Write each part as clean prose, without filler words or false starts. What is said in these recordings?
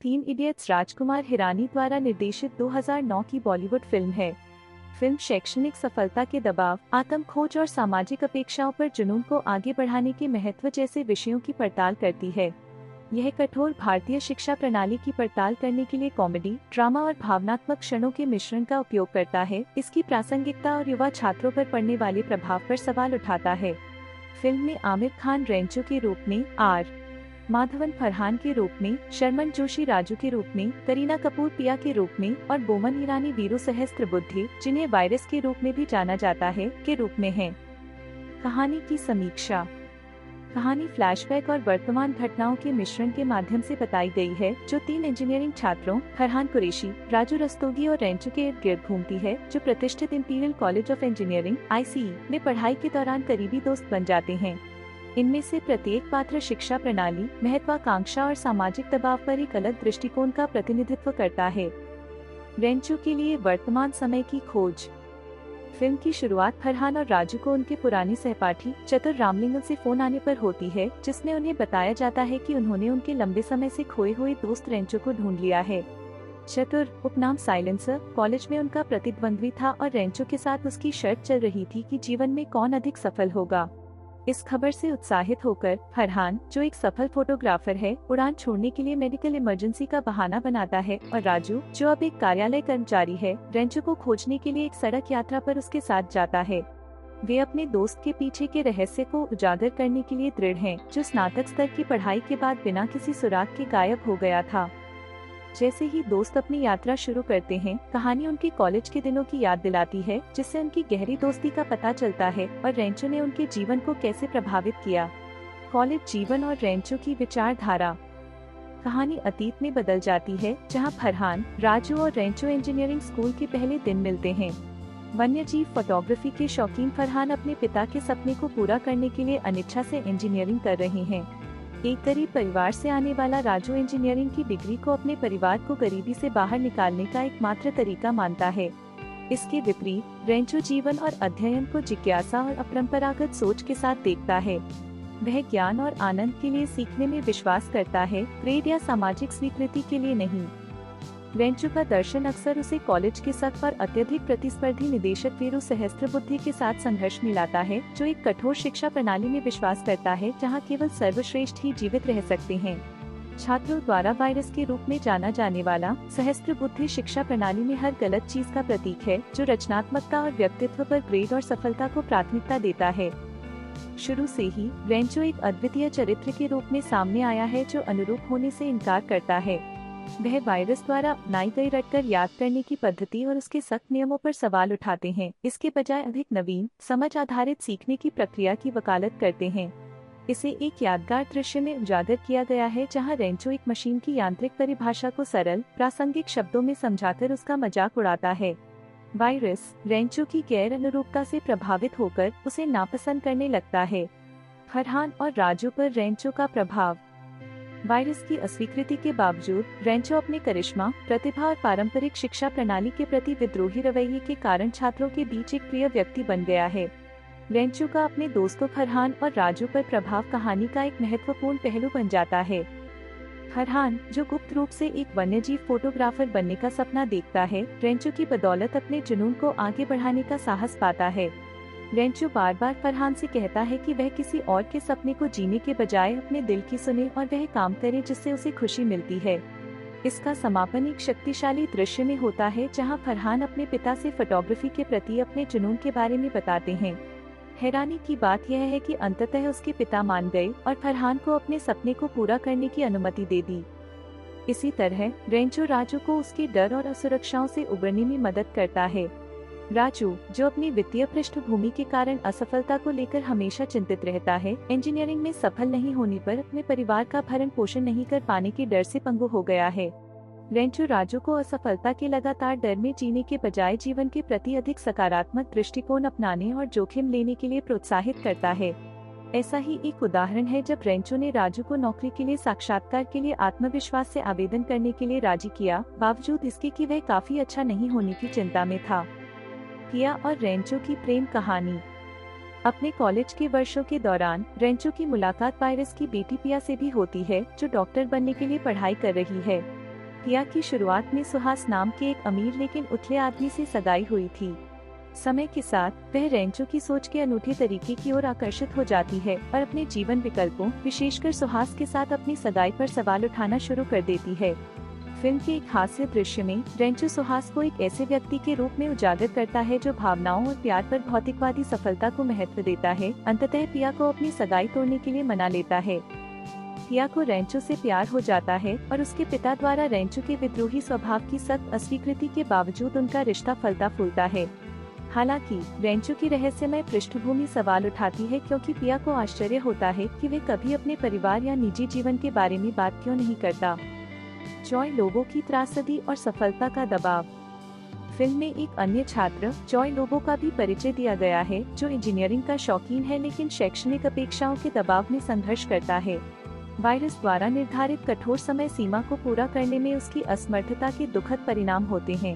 तीन इडियट्स राजकुमार हिरानी द्वारा निर्देशित 2009 की बॉलीवुड फिल्म है। फिल्म शैक्षणिक सफलता के दबाव, आत्म खोज और सामाजिक अपेक्षाओं पर जुनून को आगे बढ़ाने के महत्व जैसे विषयों की पड़ताल करती है। यह कठोर भारतीय शिक्षा प्रणाली की पड़ताल करने के लिए कॉमेडी, ड्रामा और भावनात्मक क्षणों के मिश्रण का उपयोग करता है। इसकी प्रासंगिकता और युवा छात्रों पर पड़ने वाले प्रभाव पर सवाल उठाता है। फिल्म में आमिर खान रेंचो के रूप में, आर माधवन फरहान के रूप में, शर्मन जोशी राजू के रूप में, करीना कपूर पिया के रूप में और बोमन ईरानी वीरू सहस्त्रबुद्धे, जिन्हें वायरस के रूप में भी जाना जाता है, के रूप में हैं। कहानी की समीक्षा। कहानी फ्लैशबैक और वर्तमान घटनाओं के मिश्रण के माध्यम से बताई गई है, जो तीन इंजीनियरिंग छात्रों फरहान कुरैशी, राजू रस्तोगी और रेंचो के इर्द गिर्द घूमती है, जो प्रतिष्ठित imperial college of engineering (ICE) में पढ़ाई के दौरान करीबी दोस्त बन जाते हैं। इनमें से प्रत्येक पात्र शिक्षा प्रणाली, महत्वाकांक्षा और सामाजिक दबाव पर एक अलग दृष्टिकोण का प्रतिनिधित्व करता है। रेंचो के लिए वर्तमान समय की खोज। फिल्म की शुरुआत फरहान और राजू को उनके पुराने सहपाठी चतुर रामलिंगम से फोन आने पर होती है, जिसमें उन्हें बताया जाता है कि उन्होंने उनके लंबे समय से खोए हुए दोस्त रेंचो को ढूंढ लिया है। चतुर, उपनाम साइलेंसर, कॉलेज में उनका प्रतिद्वंद्वी था और रेंचो के साथ उसकी शर्त चल रही थी कि जीवन में कौन अधिक सफल होगा। इस खबर से उत्साहित होकर फरहान, जो एक सफल फोटोग्राफर है, उड़ान छोड़ने के लिए मेडिकल इमरजेंसी का बहाना बनाता है और राजू, जो अब एक कार्यालय कर्मचारी है, रेंचो को खोजने के लिए एक सड़क यात्रा पर उसके साथ जाता है। वे अपने दोस्त के पीछे के रहस्य को उजागर करने के लिए दृढ़ हैं, जो स्नातक स्तर की पढ़ाई के बाद बिना किसी सुराग के गायब हो गया था। जैसे ही दोस्त अपनी यात्रा शुरू करते हैं, कहानी उनके कॉलेज के दिनों की याद दिलाती है, जिससे उनकी गहरी दोस्ती का पता चलता है और रेंचो ने उनके जीवन को कैसे प्रभावित किया। कॉलेज जीवन और रेंचो की विचारधारा। कहानी अतीत में बदल जाती है, जहां फरहान, राजू और रेंचो इंजीनियरिंग स्कूल के पहले दिन मिलते हैं। वन्यजीव फोटोग्राफी के शौकीन फरहान अपने पिता के सपने को पूरा करने के लिए अनिच्छा से इंजीनियरिंग कर रहे हैं। एक गरीब परिवार से आने वाला राजू इंजीनियरिंग की डिग्री को अपने परिवार को गरीबी से बाहर निकालने का एकमात्र तरीका मानता है। इसके विपरीत रेंचो जीवन और अध्ययन को जिज्ञासा और अपरंपरागत सोच के साथ देखता है। वह ज्ञान और आनंद के लिए सीखने में विश्वास करता है, ग्रेड या सामाजिक स्वीकृति के लिए नहीं। रेंचो का दर्शन अक्सर उसे कॉलेज के सख्त और अत्यधिक प्रतिस्पर्धी निदेशक वीरू सहस्त्रबुद्धे के साथ संघर्ष में लाता है, जो एक कठोर शिक्षा प्रणाली में विश्वास करता है, जहां केवल सर्वश्रेष्ठ ही जीवित रह सकते हैं। छात्रों द्वारा वायरस के रूप में जाना जाने वाला सहस्त्रबुद्धे शिक्षा प्रणाली में हर गलत चीज का प्रतीक है, जो रचनात्मकता और व्यक्तित्व पर ग्रेड और सफलता को प्राथमिकता देता है। शुरू से ही रेंचो एक अद्वितीय चरित्र के रूप में सामने आया है, जो अनुरूप होने से इनकार करता है। वह वायरस द्वारा अपनाई गई रटकर याद करने की पद्धति और उसके सख्त नियमों पर सवाल उठाते हैं, इसके बजाय अधिक नवीन, समझ आधारित सीखने की प्रक्रिया की वकालत करते हैं। इसे एक यादगार दृश्य में उजागर किया गया है, जहां रेंचो एक मशीन की यांत्रिक परिभाषा को सरल, प्रासंगिक शब्दों में समझाकर उसका मजाक उड़ाता है। वायरस रेंचो की गैर अनुरूपता से प्रभावित होकर उसे नापसंद करने लगता है। फरहान और राजू पर रेंचो का प्रभाव। वायरस की अस्वीकृति के बावजूद रेंचो अपने करिश्मा, प्रतिभा और पारंपरिक शिक्षा प्रणाली के प्रति विद्रोही रवैये के कारण छात्रों के बीच एक प्रिय व्यक्ति बन गया है। रेंचो का अपने दोस्तों फरहान और राजू पर प्रभाव कहानी का एक महत्वपूर्ण पहलू बन जाता है। फरहान, जो गुप्त रूप से एक वन्यजीव फोटोग्राफर बनने का सपना देखता है, रेंचो की बदौलत अपने जुनून को आगे बढ़ाने का साहस पाता है। रेंचो बार बार फरहान से कहता है कि वह किसी और के सपने को जीने के बजाय अपने दिल की सुने और वह काम करे जिससे उसे खुशी मिलती है। इसका समापन एक शक्तिशाली दृश्य में होता है, जहां फरहान अपने पिता से फोटोग्राफी के प्रति अपने जुनून के बारे में बताते हैं। हैरानी की बात यह है कि अंततः उसके पिता मान गए और फरहान को अपने सपने को पूरा करने की अनुमति दे दी। इसी तरह रेंचो राजू को उसके डर और असुरक्षाओं से उबरने में मदद करता है। राजू, जो अपनी वित्तीय पृष्ठभूमि के कारण असफलता को लेकर हमेशा चिंतित रहता है, इंजीनियरिंग में सफल नहीं होने पर अपने परिवार का भरण पोषण नहीं कर पाने के डर से पंगु हो गया है। रेंचो राजू को असफलता के लगातार डर में जीने के बजाय जीवन के प्रति अधिक सकारात्मक दृष्टिकोण अपनाने और जोखिम लेने के लिए प्रोत्साहित करता है। ऐसा ही एक उदाहरण है जब रेंचो ने राजू को नौकरी के लिए साक्षात्कार के लिए आत्मविश्वास से आवेदन करने के लिए राजी किया, बावजूद इसके कि वह काफी अच्छा नहीं होने की चिंता में था। पिया और रेंचो की प्रेम कहानी। अपने कॉलेज के वर्षों के दौरान रेंचो की मुलाकात वायरस की बेटी पिया से भी होती है, जो डॉक्टर बनने के लिए पढ़ाई कर रही है। पिया की शुरुआत में सुहास नाम के एक अमीर लेकिन उथले आदमी से सगाई हुई थी। समय के साथ वह रेंचो की सोच के अनूठे तरीके की ओर आकर्षित हो जाती है और अपने जीवन विकल्पों, विशेषकर सुहास के साथ अपनी सगाई पर सवाल उठाना शुरू कर देती है। फिल्म के एक हास्य दृश्य में रेंचो सुहास को एक ऐसे व्यक्ति के रूप में उजागर करता है जो भावनाओं और प्यार पर भौतिकवादी सफलता को महत्व देता है। अंततः पिया को अपनी सगाई तोड़ने के लिए मना लेता है। पिया को रेंचो से प्यार हो जाता है और उसके पिता द्वारा रेंचो के विद्रोही स्वभाव की सख्त अस्वीकृति के बावजूद उनका रिश्ता फलता फूलता है। हालांकि रेंचो की रहस्यमय पृष्ठभूमि सवाल उठाती है, क्योंकि पिया को आश्चर्य होता है कि वे कभी अपने परिवार या निजी जीवन के बारे में बात क्यों नहीं करता। जॉय लोबो की त्रासदी और सफलता का दबाव। फिल्म में एक अन्य छात्र जॉय लोबो का भी परिचय दिया गया है, जो इंजीनियरिंग का शौकीन है लेकिन शैक्षणिक अपेक्षाओं के दबाव में संघर्ष करता है। वायरस द्वारा निर्धारित कठोर समय सीमा को पूरा करने में उसकी असमर्थता के दुखद परिणाम होते हैं।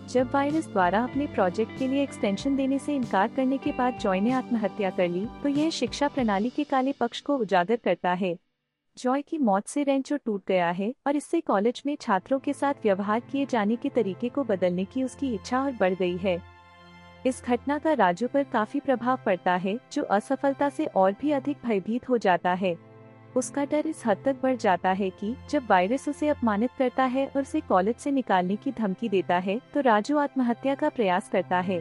जब वायरस द्वारा अपने प्रोजेक्ट के लिए एक्सटेंशन देने से इनकार करने के बाद जॉय ने आत्महत्या कर ली, तो यह शिक्षा प्रणाली के काले पक्ष को उजागर करता है। जॉय की मौत से रेंचो टूट गया है और इससे कॉलेज में छात्रों के साथ व्यवहार किए जाने के तरीके को बदलने की उसकी इच्छा और बढ़ गई है। इस घटना का राजू पर काफी प्रभाव पड़ता है, जो असफलता से और भी अधिक भयभीत हो जाता है। उसका डर इस हद तक बढ़ जाता है कि जब वायरस उसे अपमानित करता है और उसे कॉलेज से निकालने की धमकी देता है, तो राजू आत्महत्या का प्रयास करता है।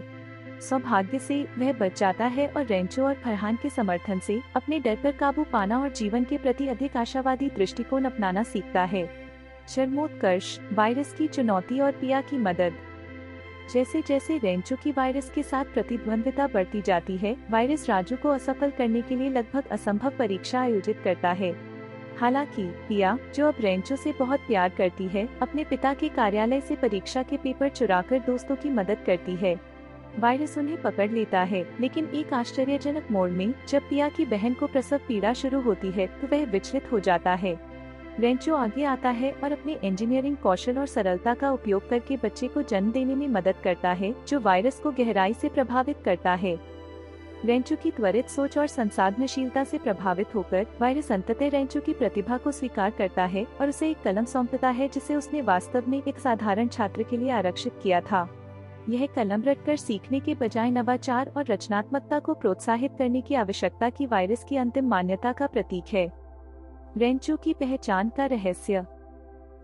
सौभाग्य से वह बच जाता है और रेंचो और फरहान के समर्थन से अपने डर पर काबू पाना और जीवन के प्रति अधिक आशावादी दृष्टिकोण अपनाना सीखता है। चरमोत्कर्ष, वायरस की चुनौती और पिया की मदद। जैसे जैसे रेंचो की वायरस के साथ प्रतिद्वंद्विता बढ़ती जाती है, वायरस राजू को असफल करने के लिए लगभग असंभव परीक्षा आयोजित करता है। हालांकि पिया, जो अब रेंचो से बहुत प्यार करती है, अपने पिता के कार्यालय से परीक्षा के पेपर चुराकर दोस्तों की मदद करती है। वायरस उन्हें पकड़ लेता है, लेकिन एक आश्चर्यजनक मोड़ में जब पिया की बहन को प्रसव पीड़ा शुरू होती है, तो वह विचलित हो जाता है। रेंचो आगे आता है और अपने इंजीनियरिंग कौशल और सरलता का उपयोग करके बच्चे को जन्म देने में मदद करता है, जो वायरस को गहराई से प्रभावित करता है। रेंचो की त्वरित सोच और संसाधनशीलता से प्रभावित होकर वायरस अंततः रेंचो की प्रतिभा को स्वीकार करता है और उसे एक कलम सौंपता है, जिसे उसने वास्तव में एक साधारण छात्र के लिए आरक्षित किया था। यह कलम रटकर सीखने के बजाय नवाचार और रचनात्मकता को प्रोत्साहित करने की आवश्यकता की वायरस की अंतिम मान्यता का प्रतीक है। रेंचो की पहचान का रहस्य।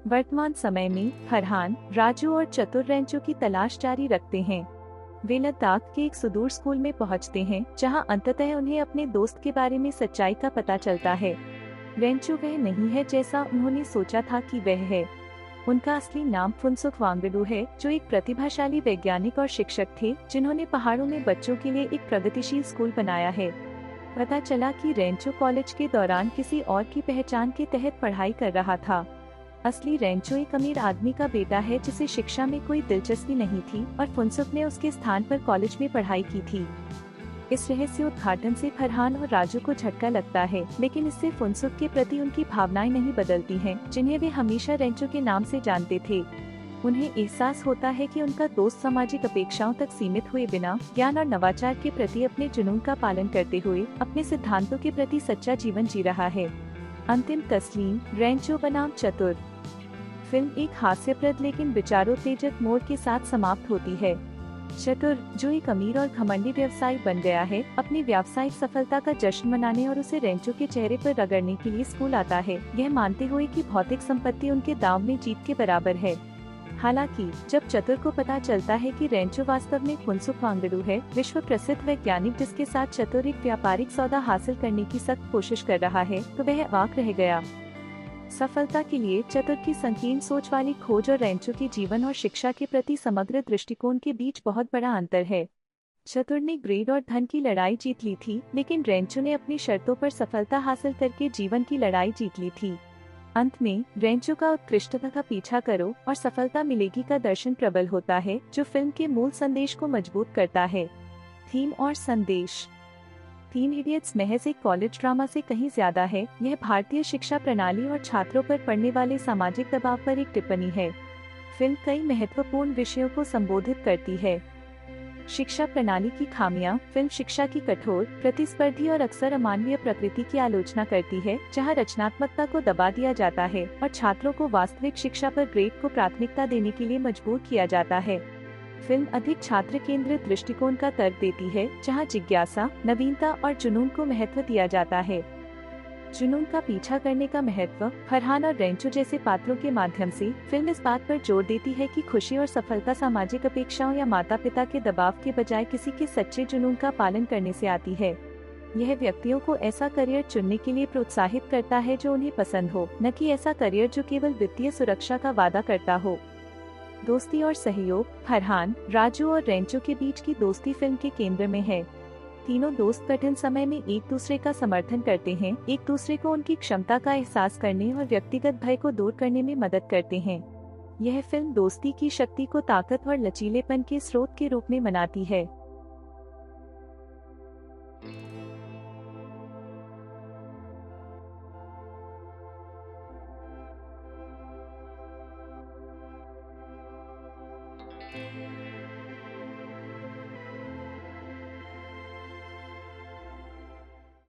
वर्तमान समय में फरहान, राजू और चतुर रेंचो की तलाश जारी रखते हैं। वे लद्दाख के एक सुदूर स्कूल में पहुंचते हैं, जहां अंततः उन्हें अपने दोस्त के बारे में सच्चाई का पता चलता है। रेंचो वह नहीं है जैसा उन्होंने सोचा था कि वह है। उनका असली नाम फुनसुक वांगडू है, जो एक प्रतिभाशाली वैज्ञानिक और शिक्षक थे, जिन्होंने पहाड़ों में बच्चों के लिए एक प्रगतिशील स्कूल बनाया है। पता चला कि रेंचो कॉलेज के दौरान किसी और की पहचान के तहत पढ़ाई कर रहा था। असली रेंचो एक अमीर आदमी का बेटा है, जिसे शिक्षा में कोई दिलचस्पी नहीं थी और फुनसुक ने उसके स्थान पर कॉलेज में पढ़ाई की थी। इस रहस्योद्घाटन से फरहान और राजू को झटका लगता है, लेकिन इससे फुनसुक के प्रति उनकी भावनाएं नहीं बदलती हैं, जिन्हें वे हमेशा रेंचो के नाम से जानते थे। उन्हें एहसास होता है कि उनका दोस्त सामाजिक अपेक्षाओं तक सीमित हुए बिना ज्ञान और नवाचार के प्रति अपने जुनून का पालन करते हुए अपने सिद्धांतों के प्रति सच्चा जीवन जी रहा है। अंतिम तस्लीम, रेंचो बनाम चतुर। फिल्म एक हास्यप्रद लेकिन विचारोत्तेजक मोड़ के साथ समाप्त होती है। चतुर, जो एक अमीर और घमंडी व्यवसायी बन गया है, अपनी व्यावसायिक सफलता का जश्न मनाने और उसे रेंचो के चेहरे पर रगड़ने के लिए स्कूल आता है, यह मानते हुए कि भौतिक संपत्ति उनके दांव में जीत के बराबर है। हालांकि जब चतुर को पता चलता है कि रेंचो वास्तव में फुनसुक वांगडू है, विश्व प्रसिद्ध वैज्ञानिक जिसके साथ चतुर एक व्यापारिक सौदा हासिल करने की सख्त कोशिश कर रहा है, तो वह अवाक रह गया। सफलता के लिए चतुर की संकीर्ण सोच वाली खोज और रेंचो के जीवन और शिक्षा के प्रति समग्र दृष्टिकोण के बीच बहुत बड़ा अंतर है। चतुर ने ग्रेड और धन की लड़ाई जीत ली थी, लेकिन रेंचो ने अपनी शर्तों पर सफलता हासिल करके जीवन की लड़ाई जीत ली थी। अंत में रेंचो का उत्कृष्टता का पीछा करो और सफलता मिलेगी का दर्शन प्रबल होता है, जो फिल्म के मूल संदेश को मजबूत करता है। थीम और संदेश। 3 इडियट्स महज एक कॉलेज ड्रामा से कहीं ज्यादा है। यह भारतीय शिक्षा प्रणाली और छात्रों पर पड़ने वाले सामाजिक दबाव पर एक टिप्पणी है। फिल्म कई महत्वपूर्ण विषयों को संबोधित करती है। शिक्षा प्रणाली की खामियां। फिल्म शिक्षा की कठोर, प्रतिस्पर्धी और अक्सर अमानवीय प्रकृति की आलोचना करती है, जहां रचनात्मकता को दबा दिया जाता है और छात्रों को वास्तविक शिक्षा पर ग्रेड को प्राथमिकता देने के लिए मजबूर किया जाता है। फिल्म अधिक छात्र केंद्रित दृष्टिकोण का तर्क देती है, जहां जिज्ञासा, नवीनता और जुनून को महत्व दिया जाता है। जुनून का पीछा करने का महत्व। फरहान और रेंचो जैसे पात्रों के माध्यम से फिल्म इस बात पर जोर देती है कि खुशी और सफलता सामाजिक अपेक्षाओं या माता पिता के दबाव के बजाय किसी के सच्चे जुनून का पालन करने से आती है। यह व्यक्तियों को ऐसा करियर चुनने के लिए प्रोत्साहित करता है जो उन्हें पसंद हो, न कि ऐसा करियर जो केवल वित्तीय सुरक्षा का वादा करता हो। दोस्ती और सहयोग। फरहान, राजू और रेंचो के बीच की दोस्ती फिल्म के केंद्र में है। तीनों दोस्त कठिन समय में एक दूसरे का समर्थन करते हैं, एक दूसरे को उनकी क्षमता का एहसास करने और व्यक्तिगत भय को दूर करने में मदद करते हैं। यह फिल्म दोस्ती की शक्ति को ताकत और लचीलेपन के स्रोत के रूप में मनाती है।